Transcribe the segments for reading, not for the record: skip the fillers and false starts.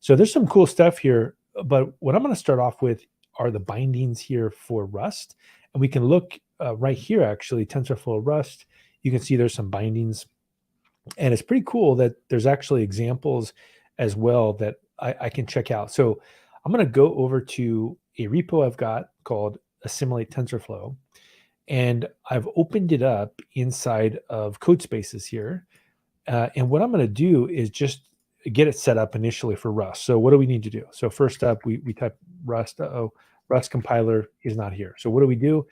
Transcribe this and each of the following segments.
So there's some cool stuff here, but what I'm going to start off with are the bindings here for Rust. And we can look right here, actually, TensorFlow Rust. You can see there's some bindings. And it's pretty cool that there's actually examples as well that I can check out. So I'm going to go over to a repo I've got called Assimilate TensorFlow. And I've opened it up inside of code spaces here. And what I'm going to do is just get it set up initially for Rust. So what do we need to do? So first up, we type Rust. Rust compiler is not here. So what do we do?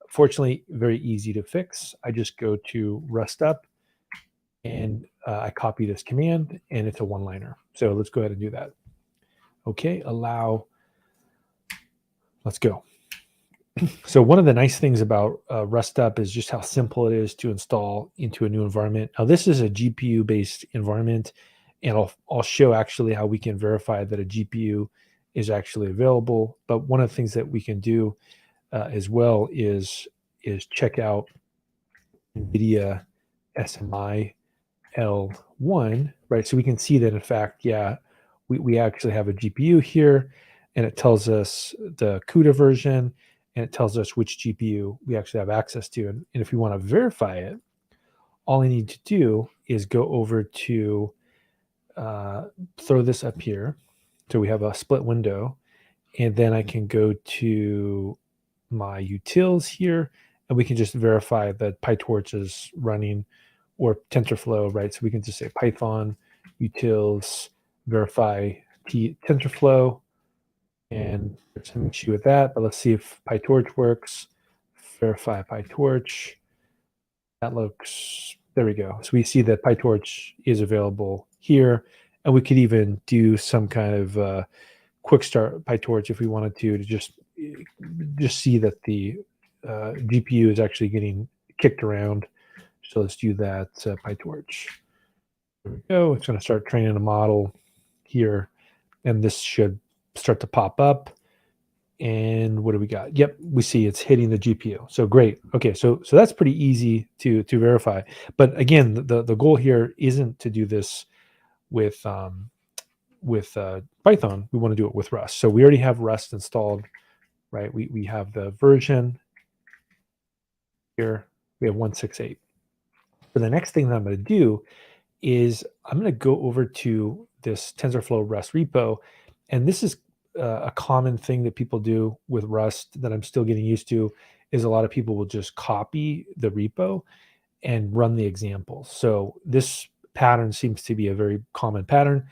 Fortunately, very easy to fix. I just go to Rust up and I copy this command, and it's a one-liner. So let's go ahead and do that. Okay, allow. Let's go. So one of the nice things about Rust up is just how simple it is to install into a new environment. Now this is a GPU-based environment, and I'll show actually how we can verify that a GPU is actually available. But one of the things that we can do as well is check out NVIDIA SMI L1, right? So we can see that in fact, yeah, we actually have a GPU here, and it tells us the CUDA version, and it tells us which GPU we actually have access to. And if we want to verify it, all I need to do is go over to throw this up here. So we have a split window, and then I can go to my utils here, and we can just verify that PyTorch is running, or TensorFlow, right? So we can just say Python utils verify TensorFlow, and there's some issue with that, but let's see if PyTorch works. Verify PyTorch. That looks, there we go. So we see that PyTorch is available here, and we could even do some kind of quick start PyTorch if we wanted to just see that the GPU is actually getting kicked around. So let's do that, PyTorch. There we go. It's going to start training a model here, and this should start to pop up. And what do we got? Yep, we see it's hitting the GPU. So great. Okay, so that's pretty easy to verify. But again, the goal here isn't to do this with Python. We want to do it with Rust. So we already have Rust installed, right? We have the version here. We have 168. So the next thing that I'm going to do is I'm going to go over to this TensorFlow Rust repo, and this is a common thing that people do with Rust that I'm still getting used to, is a lot of people will just copy the repo and run the examples. So this pattern seems to be a very common pattern.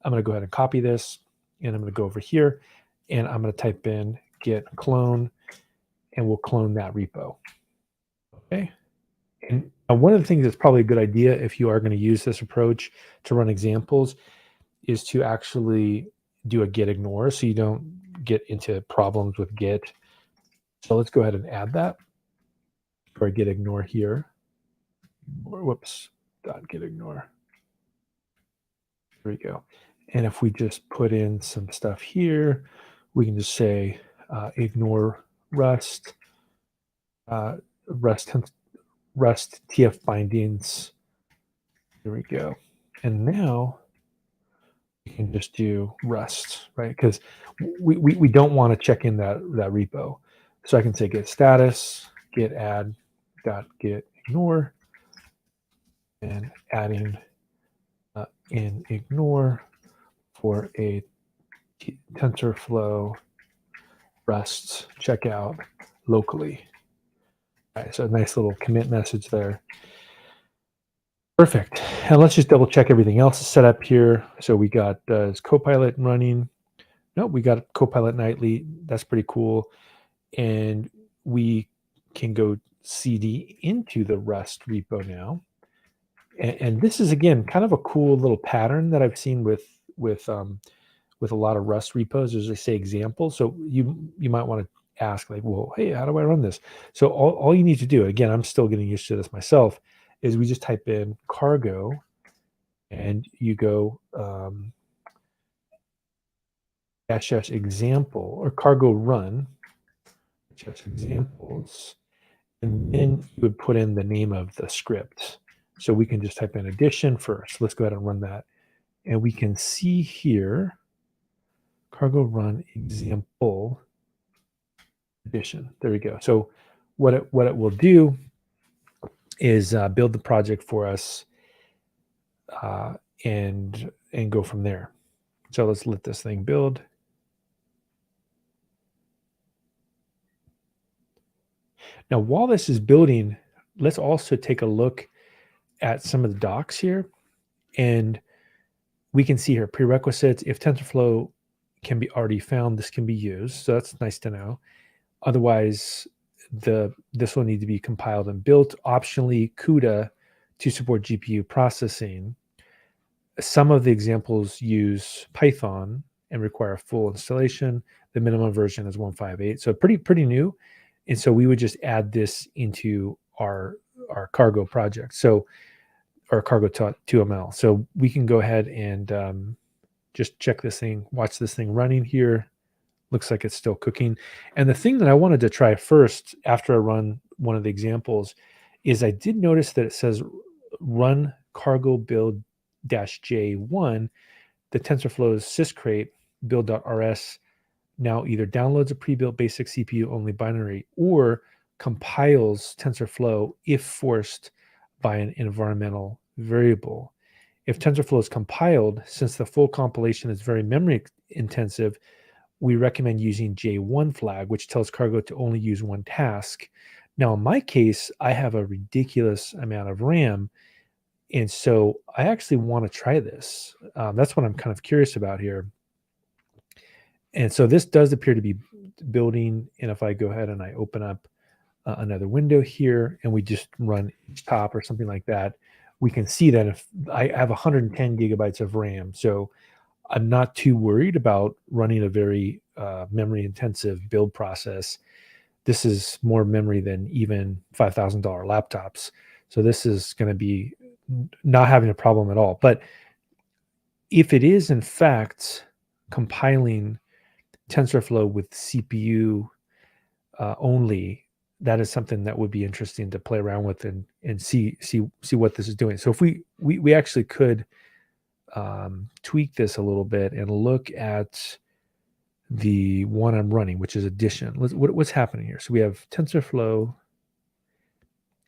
I'm going to go ahead and copy this, and I'm going to go over here, and I'm going to type in git clone, and we'll clone that repo. Okay. And one of the things that's probably a good idea if you are going to use this approach to run examples is to actually do a git ignore, so you don't get into problems with git. So let's go ahead and add that for a git ignore here. Or whoops, dot git ignore. There we go. And if we just put in some stuff here, we can just say ignore Rust, Rust TF bindings. There we go. And now we can just do Rust, right? Because we don't want to check in that repo. So I can say git status, git add dot git ignore, and adding in ignore for a TensorFlow Rust checkout locally. All right, so a nice little commit message there. Perfect. And let's just double check everything else is set up here. So we got Copilot running. Nope, we got Copilot nightly. That's pretty cool. And we can go CD into the Rust repo now. And this is, again, kind of a cool little pattern that I've seen with a lot of Rust repos, as they say examples. So you might want to ask, like, well, hey, how do I run this? So all you need to do, again, I'm still getting used to this myself, is we just type in cargo, and you go -- example, or cargo run -- examples, and then you would put in the name of the script. So we can just type in addition first. Let's go ahead and run that. And we can see here cargo run example addition. There we go. So what it will do is build the project for us and go from there. So let's let this thing build. Now, while this is building, let's also take a look at some of the docs here. And we can see here prerequisites. If TensorFlow can be already found, this can be used. So that's nice to know. Otherwise, this will need to be compiled and built. Optionally, CUDA to support GPU processing. Some of the examples use Python and require full installation. The minimum version is 158, so pretty new. And so we would just add this into our cargo project. So our cargo 2ML. So we can go ahead and just check this thing, watch this thing running here. Looks like it's still cooking. And the thing that I wanted to try first after I run one of the examples is I did notice that it says run cargo build -J1, the TensorFlow's syscrate build.rs now either downloads a pre-built basic CPU only binary or compiles TensorFlow if forced by an environmental variable. If TensorFlow is compiled, since the full compilation is very memory intensive, we recommend using J1 flag, which tells Cargo to only use one task. Now, in my case, I have a ridiculous amount of RAM, and so I actually want to try this. That's what I'm kind of curious about here. And so this does appear to be building. And if I go ahead and I open up another window here and we just run top or something like that, we can see that if I have 110 gigabytes of RAM. So I'm not too worried about running a very memory intensive build process. This is more memory than even $5,000 laptops. So this is going to be not having a problem at all. But if it is in fact compiling TensorFlow with CPU only, that is something that would be interesting to play around with and see what this is doing. So if we actually could tweak this a little bit and look at the one I'm running, which is addition. What's happening here? So we have TensorFlow,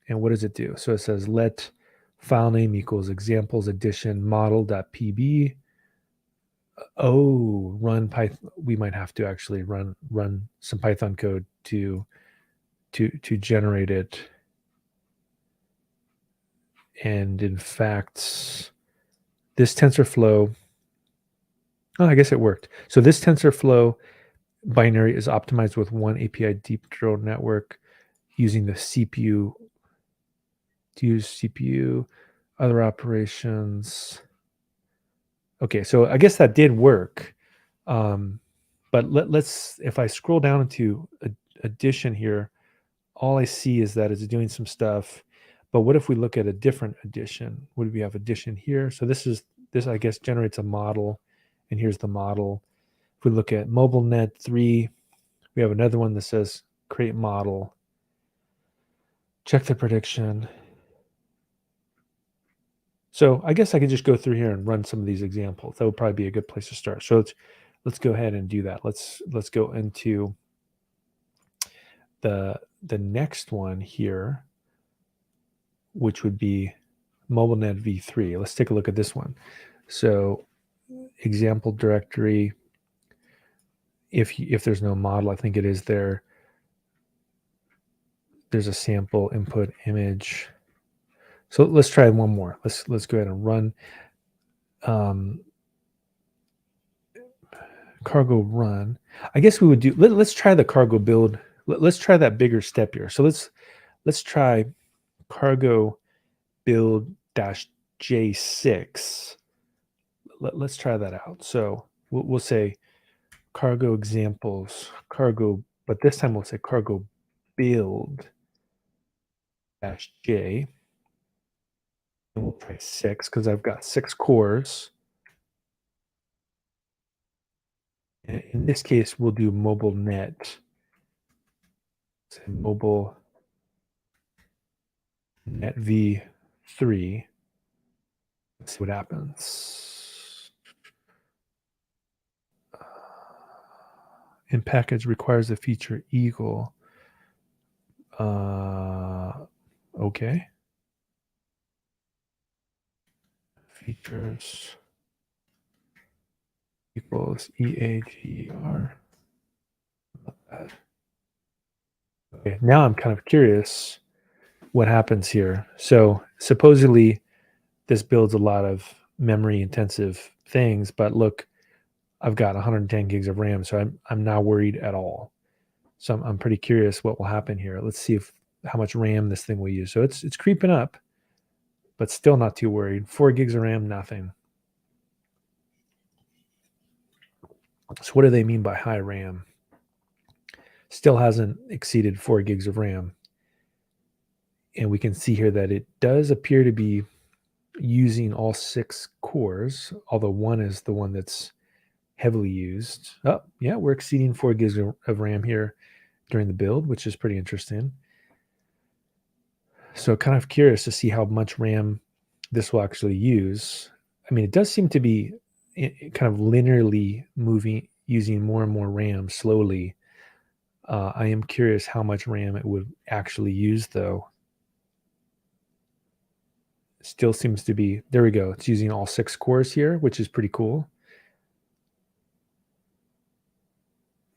and what does it do? So it says let file name equals examples addition model.pb. Oh, run Python. We might have to actually run some Python code to generate it. And in fact, this TensorFlow, oh, I guess it worked. So this TensorFlow binary is optimized with one API deep neural network using the CPU to use CPU, other operations. Okay, so I guess that did work. But let's, if I scroll down into addition here, all I see is that it's doing some stuff. But what if we look at a different addition? What do we have addition here? So this I guess generates a model, and here's the model. If we look at MobileNet 3, we have another one that says create model. Check the prediction. So I guess I could just go through here and run some of these examples. That would probably be a good place to start. So let's go ahead and do that. Let's go into the next one here, which would be MobileNet v3. Let's take a look at this one. So example directory, if there's no model, I think it is there. There's a sample input image. So let's try one more. Let's go ahead and run cargo run. I guess we would do, let's try the cargo build. Let's try that bigger step here. So let's try cargo build -J6. Let's try that out. So we'll say cargo examples, cargo, but this time we'll say cargo build -J. And we'll try 6 because I've got 6 cores. And in this case, we'll do MobileNet. Say MobileNet v3. Let's see what happens. in package requires the feature equal. Okay. Features equals EAGR. Okay, now I'm kind of curious what happens here. So supposedly this builds a lot of memory intensive things, but look, I've got 110 gigs of RAM, so I'm not worried at all. So I'm pretty curious what will happen here. Let's see if how much RAM this thing will use. So it's creeping up, but still not too worried. 4 gigs of RAM, nothing. So what do they mean by high RAM? Still hasn't exceeded 4 gigs of RAM. And we can see here that it does appear to be using all 6 cores, although one is the one that's heavily used. Oh, yeah, we're exceeding 4 gigs of RAM here during the build, which is pretty interesting. So kind of curious to see how much RAM this will actually use. I mean, it does seem to be kind of linearly moving, using more and more RAM slowly. I am curious how much RAM it would actually use, though. Still seems to be, there we go. It's using all 6 cores here, which is pretty cool.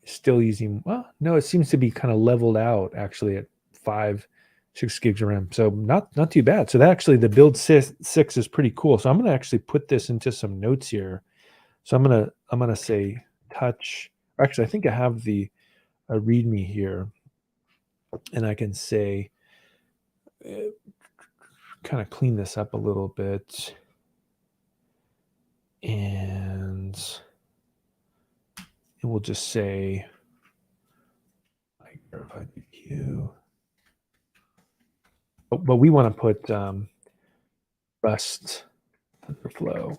Still using, well, no, it seems to be kind of leveled out actually at 6 gigs of RAM. So not too bad. So that actually the build 6 is pretty cool. So I'm going to actually put this into some notes here. So I'm going to say touch. Actually, I think I have the README here, and I can say kind of clean this up a little bit, and we'll just say verified queue. But we want to put Rust TensorFlow,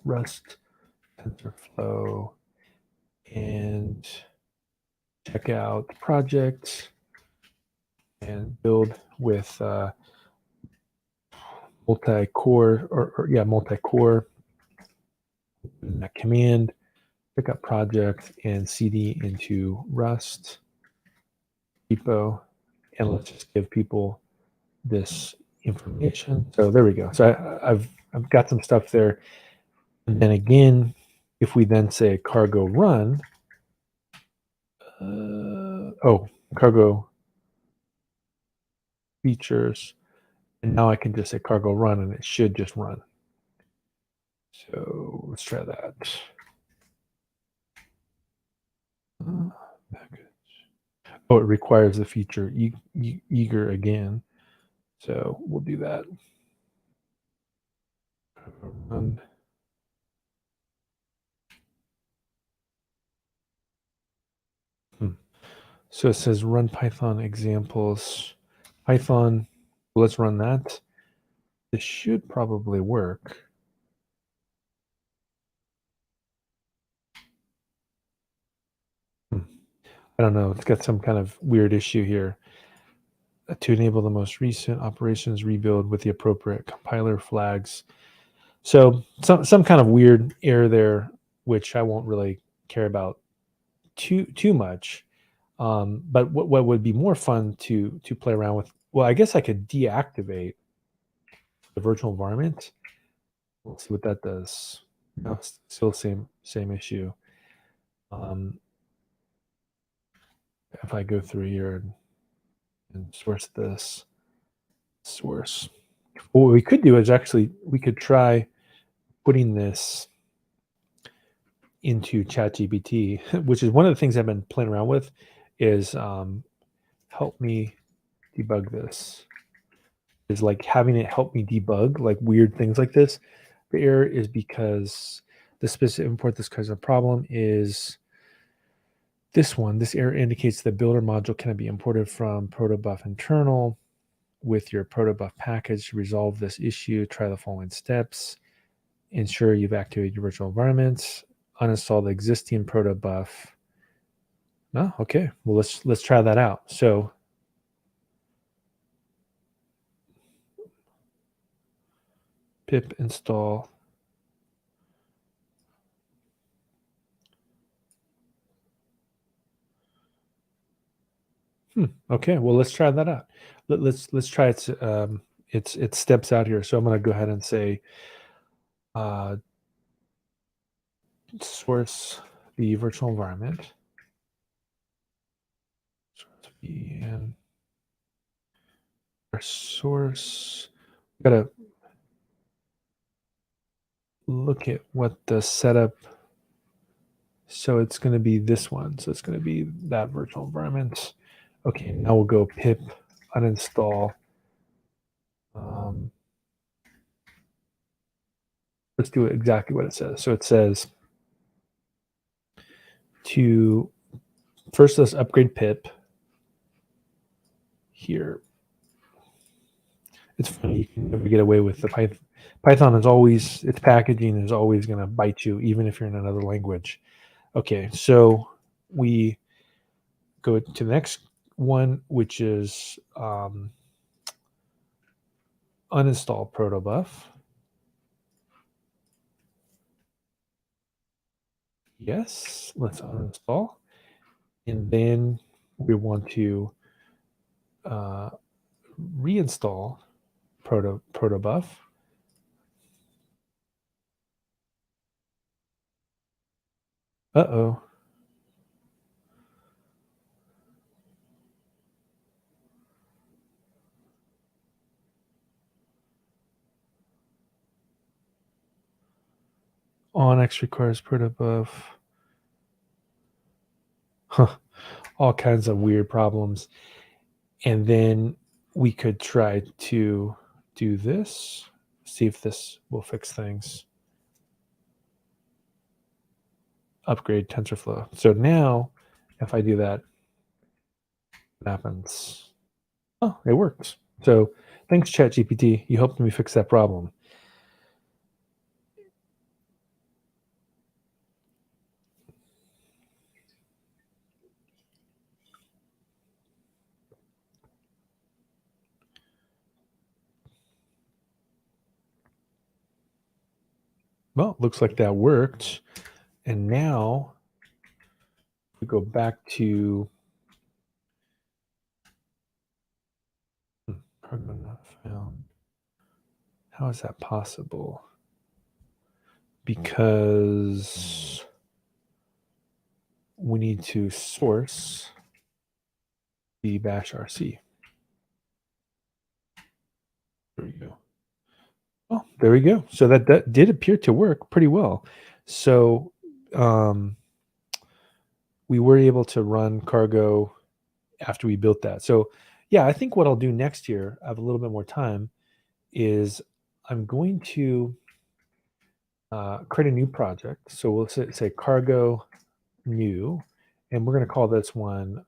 and check out the project and build with multi-core multi-core. That command, pick up project and CD into Rust repo, and let's just give people this information. So there we go. So I've got some stuff there. And then again, if we then say cargo run, cargo features, and now I can just say cargo run, and it should just run. So let's try that. Oh, it requires the feature eager again. So we'll do that. Run. So it says run Python examples. Python, let's run that. This should probably work. I don't know. It's got some kind of weird issue here. To enable the most recent operations rebuild with the appropriate compiler flags. So some kind of weird error there, which I won't really care about too much. But what would be more fun to play around with? Well, I guess I could deactivate the virtual environment. We'll see what that does. No, still same issue. If I go through here and source this, source. What we could do is actually we could try putting this into ChatGPT, which is one of the things I've been playing around with. Is help me debug this. Is like having it help me debug like weird things like this. The error is because the specific import this causes a problem is this one. This error indicates the builder module cannot be imported from protobuf internal. With your protobuf package to resolve this issue, try the following steps. Ensure you've activated your virtual environments. Uninstall the existing protobuf. No, okay. Well, let's try that out. So pip install Okay, well, let's try that out. Let's try its steps out here. So I'm going to go ahead and say source the virtual environment. And our source, gotta look at what the setup. So it's going to be this one. So it's going to be that virtual environment. Okay, now we'll go pip uninstall. Let's do exactly what it says. So it says to first let's upgrade pip here. It's funny, you can never get away with the Python. Python is always, its packaging is always going to bite you, even if you're in another language. Okay, so we go to the next one, which is uninstall protobuf. Yes, let's uninstall. And then we want to reinstall protobuf. Uh-oh. OnX requires protobuf. Huh. All kinds of weird problems. And then we could try to do this, see if this will fix things. Upgrade TensorFlow. So now, if I do that, what happens? Oh, it works. So thanks, ChatGPT. You helped me fix that problem. Well, looks like that worked. And now we go back to program not found. How is that possible? Because we need to source the bash RC. There we go. Oh, there we go. So that did appear to work pretty well. So we were able to run cargo after we built that. So yeah, I think what I'll do next year, I have a little bit more time, is I'm going to create a new project. So we'll say cargo new, and we're going to call this one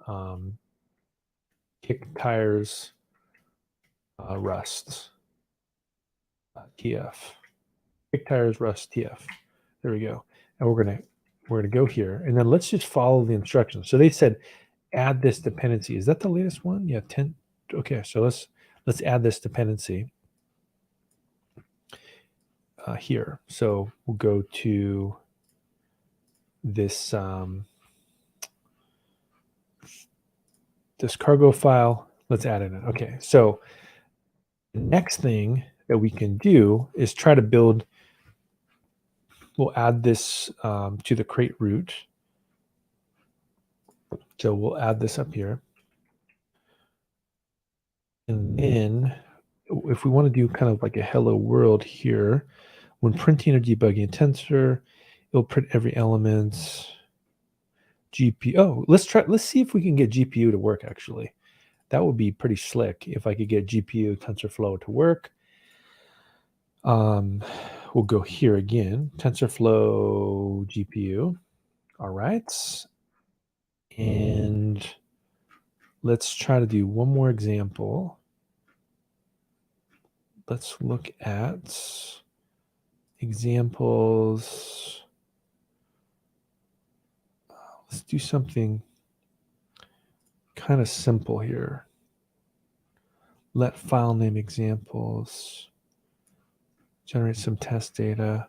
kick tires rust TF. Kick tires rust TF. There we go. And we're gonna go here, and then let's just follow the instructions. So they said add this dependency. Is that the latest one? Yeah, 10. Okay, so let's add this dependency here. So we'll go to this this cargo file. Let's add it in. Okay, so the next thing that we can do is try to build. We'll add this to the crate root. So we'll add this up here. And then if we want to do kind of like a hello world here, when printing or debugging a tensor, it'll print every element. GPU. Oh, let's see if we can get GPU to work actually. That would be pretty slick if I could get GPU TensorFlow to work. We'll go here again, TensorFlow GPU. All right. And let's try to do one more example. Let's look at examples. Let's do something kind of simple here. Let file name examples. Generate some test data.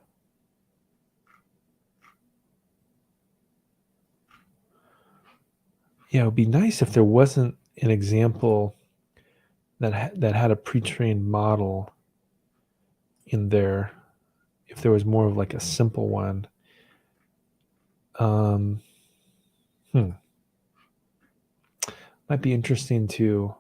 Yeah, it would be nice if there wasn't an example that had a pre-trained model in there, if there was more of like a simple one. Might be interesting to.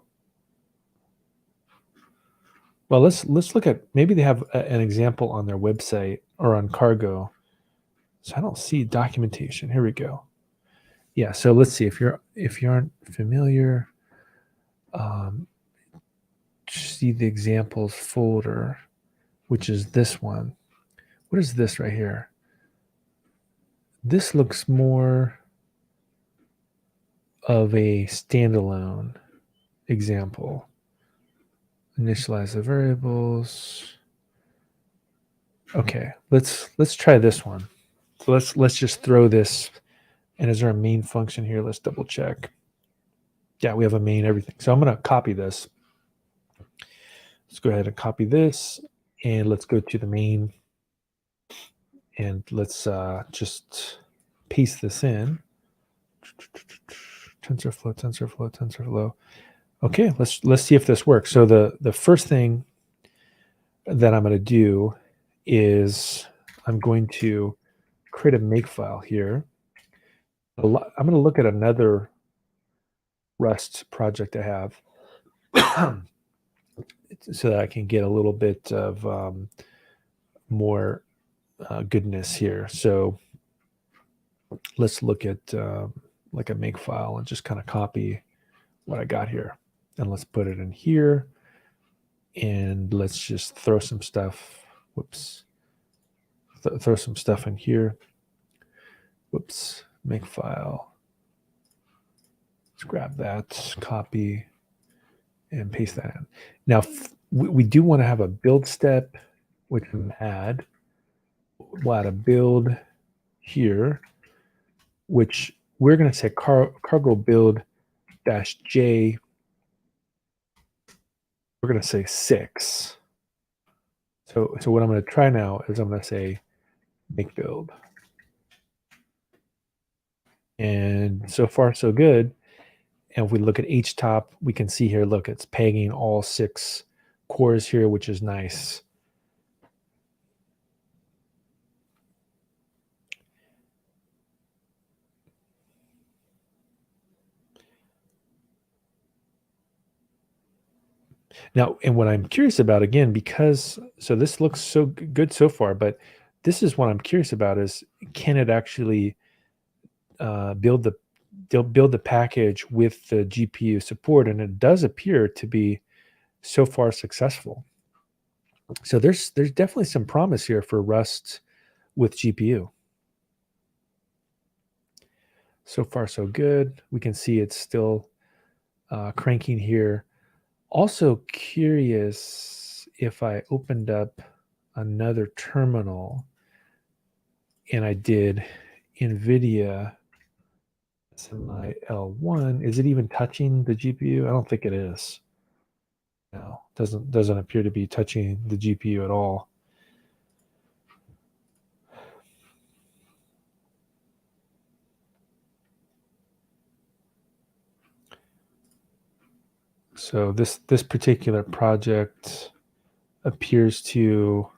Well, let's look at, maybe they have an example on their website or on Cargo. So I don't see documentation. Here we go. Yeah. So let's see, if you aren't familiar, see the examples folder, which is this one. What is this right here? This looks more of a standalone example. Initialize the variables. Okay, let's try this one. So let's just throw this. And is there a main function here? Let's double check. Yeah, we have a main everything. So I'm going to copy this. Let's go ahead and copy this, and let's go to the main, and let's just paste this in. TensorFlow. Okay, let's see if this works. So the first thing that I'm going to do is I'm going to create a makefile here. I'm going to look at another Rust project I have so that I can get a little bit of more goodness here. So let's look at like a makefile and just kind of copy what I got here. And let's put it in here. And let's just throw some stuff. Whoops. Throw some stuff in here. Whoops. Makefile. Let's grab that, copy, and paste that in. Now, we do want to have a build step, which I'm add. We'll add a build here, which we're going to say cargo build -j. We're going to say 6. So what I'm going to try now is I'm going to say make build. And so far, so good. And if we look at htop, we can see here, look, it's pegging all 6 cores here, which is nice. Now, and what I'm curious about, again, because, so this looks so good so far, but this is what I'm curious about is, can it actually build the package with the GPU support? And it does appear to be so far successful. So there's definitely some promise here for Rust with GPU. So far, so good. We can see it's still cranking here. Also curious if I opened up another terminal and I did NVIDIA Assimilate L1, is it even touching the GPU? I don't think it is. No, doesn't appear to be touching the GPU at all. So this particular project appears to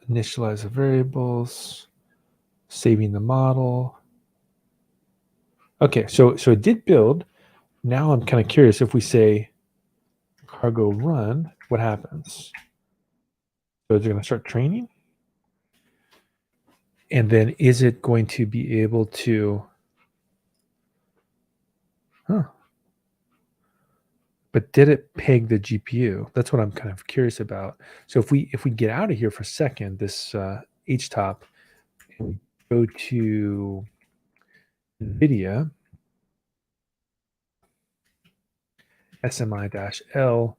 initialize the variables, saving the model. Okay, so it did build. Now I'm kind of curious, if we say cargo run, what happens? So is it going to start training? And then is it going to be able to, but did it peg the GPU? That's what I'm kind of curious about. So if we get out of here for a second, this htop, and go to NVIDIA, SMI-L1,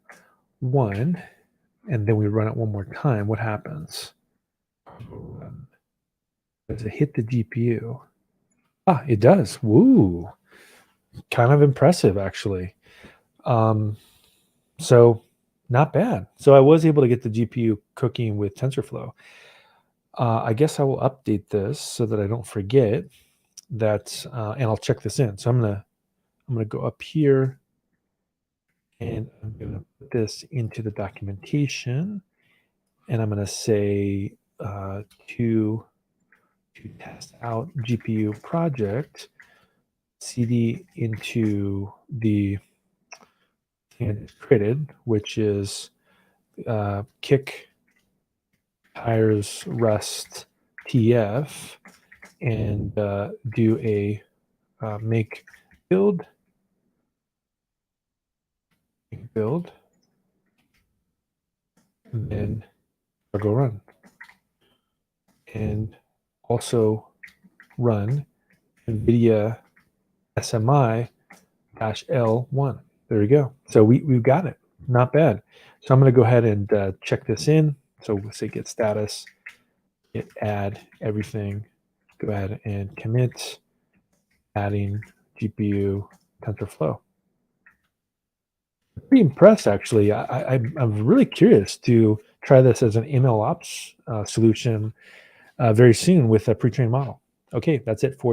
and then we run it one more time, what happens? Does it hit the GPU? Ah, it does. Woo. Kind of impressive, actually. So Not bad. So I was able to get the GPU cooking with TensorFlow. I guess I will update this so that I don't forget that, and I'll check this in. So I'm gonna go up here, and I'm gonna put this into the documentation, and I'm gonna say to test out GPU project, cd into the thing it's created, which is kick tires rust tf, and do a make build, and then I'll go run, and also run NVIDIA SMI -L1. There we go. So we've got it. Not bad. So I'm going to go ahead and check this in. So we'll say get status, get add everything. Go ahead and commit, adding GPU TensorFlow. Pretty impressed, actually. I'm really curious to try this as an MLOps solution very soon with a pre-trained model. Okay, that's it for